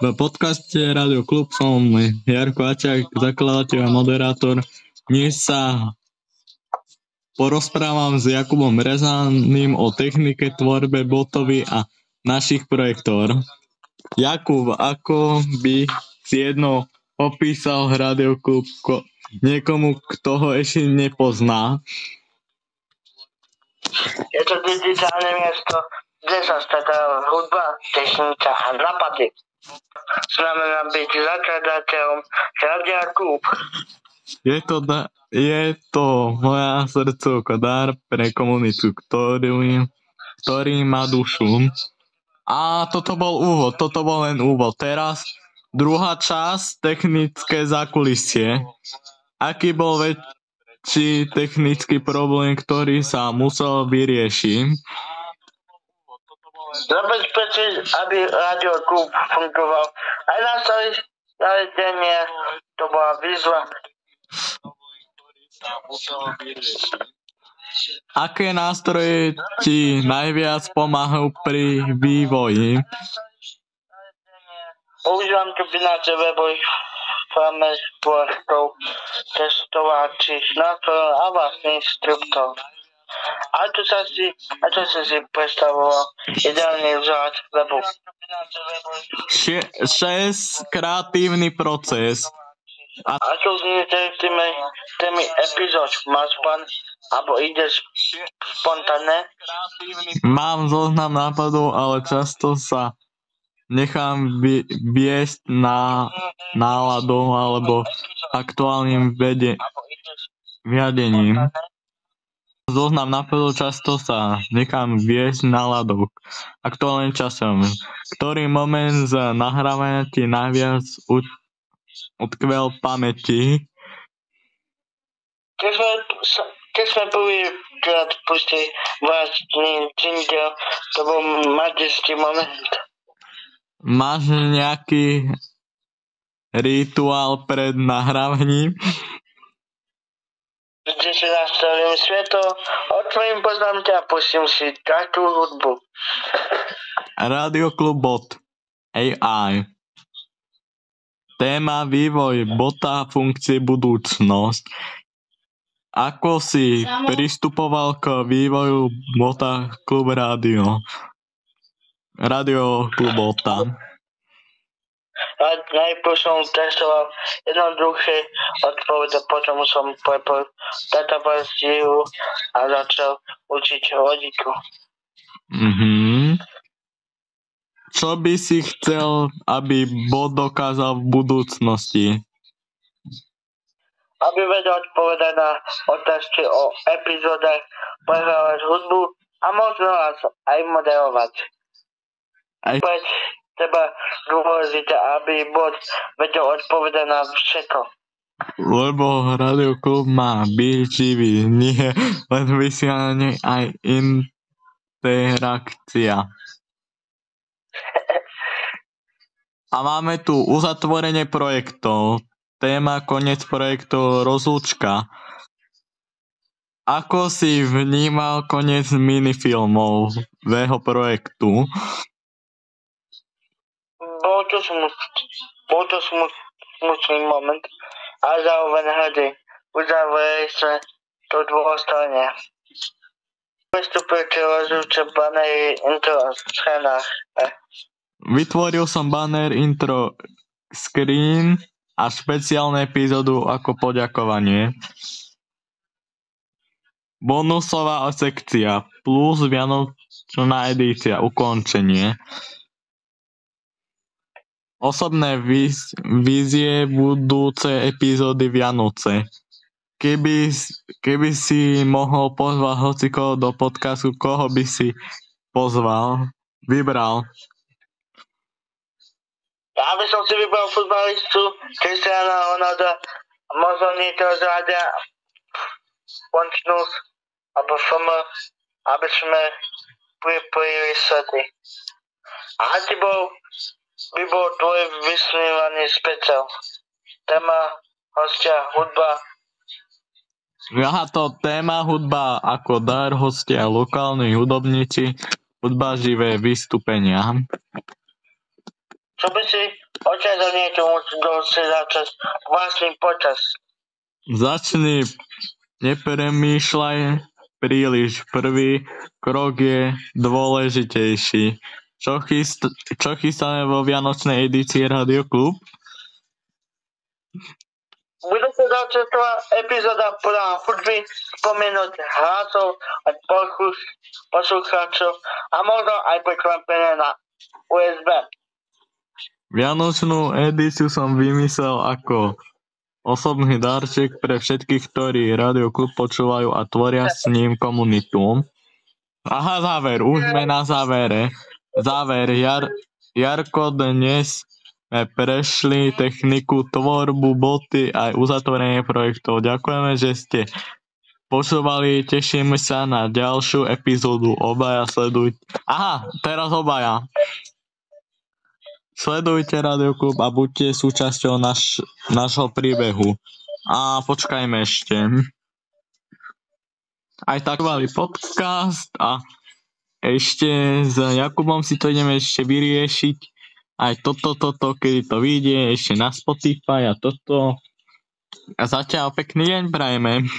V podcaste Radio Klub som Jarko Aťák, zakladateľ a moderátor. Dnes sa porozprávam s Jakubom Rezaným o technike, tvorbe, botovi a našich projektor. Jakub, ako by si jedno opísal Radio Klub niekomu, kto ho ešte nepozná? Je to digitálne miesto, kde sa stretá hudba, technika a nápady. Znamená byť zakladateľom Radia Klub. Je to moja srdcovka, dar pre komunitu, ktorý má dušu. A toto bol len úvod. Teraz druhá časť, technické zákulisie. Aký bol väčší technický problém, ktorý sa musel vyriešiť? Zabezpečiť, aby Radio Klub fungoval. Aj na zariadenie to bola výzva. Aké nástroje ti najviac pomáhajú pri vývoji? Používam kombinácie webových frameworkov, testovačích nástrojov a vlastný instruktor. A to som si predstavoval ideálny vzorec webu. 6 kreatívny proces. Ako vznikne témy epizód? Máš plán, alebo ideš spontánne? Mám zoznam nápadov, ale často sa nechám viesť náladou alebo aktuálnym viadením. Zoznam nápadov často sa nechám viesť náladou aktuálnym časom. Ktorý moment z nahrávania ti najviac utkvel v pamäti? Keď sme prvýkrát pustili vlastný jingle, to bol magický moment. Máš nejaký rituál pred nahrávaním? Vždy si nastavím svetlo, otvorím poznámky a pustím si takú hudbu. Radioklub.ai. Téma vývoj bota funkcie budúcnosť. Ako si pristupoval k vývoju bota Klub Radio? Radio Klub bota. Najprv som testoval jednoduché odpovede, potom som prepol databáziu a začal učiť logiku. Čo by si chcel, aby bot dokázal v budúcnosti? Aby vedel odpovedať na otázky o epizódach, prehrávať hudbu a možno aj moderovať. Treba dôležité, aby bot vedel odpovedať na všetko. Lebo Radio Klub má byť živý, nie len vysielanie, aj interakcia. A máme tu uzatvorenie projektov. Téma koniec projektov, rozlúčka. Ako si vnímal koniec minifilmov jeho projektu? Bol to smutný moment a zároveň hrdý. Uzavreli sme to dôstojne. Pristupujete rozlúčke banery intro scénách. Vytvoril som banner intro screen a špeciálne epizódu ako poďakovanie. Bonusová sekcia plus vianočná edícia ukončenie. Osobné vízie budúce epizódy Vianoce. Keby si mohol pozvať hocikoho do podcastu, koho by si vybral? Ja by som si vybral futbalistu Cristiana Ronalda, možno niekto z rádia Pončnus alebo FM, aby sme pripojili svety. A aký by bol tvoj vysnívaný špeciál? Téma, hostia, hudba. To téma hudba ako dar, hostia, lokálni hudobníci, hudba, živé vystúpenia. čo by si odtiaľ niečo musel si začať vlastným počas. Začni, nepremýšľaj príliš. Prvý krok je dôležitejší. Čo chystáme vo vianočnej edícii Radio Klub? Bude sa začetla epizóda plná hudby, spomenúť hlasov a poslucháčov a možno aj prekvapené na USB. Vianočnú edíciu som vymyslel ako osobný darček pre všetkých, ktorí Radio Klub počúvajú a tvoria s ním komunitu. Aha, záver, už sme na závere. Jarko, dnes sme prešli techniku, tvorbu, boty aj uzatvorenie projektov. Ďakujeme, že ste počúvali, tešíme sa na ďalšiu epizódu. Obaja sledujte. Aha, teraz obaja. Sledujte Radio Klub a buďte súčasťou nášho príbehu. A počkajme ešte. Aj takový podcast a ešte s Jakubom si to ideme ešte vyriešiť. Aj toto, kedy to vyjde, ešte na Spotify a toto. A zatiaľ pekný deň prajeme.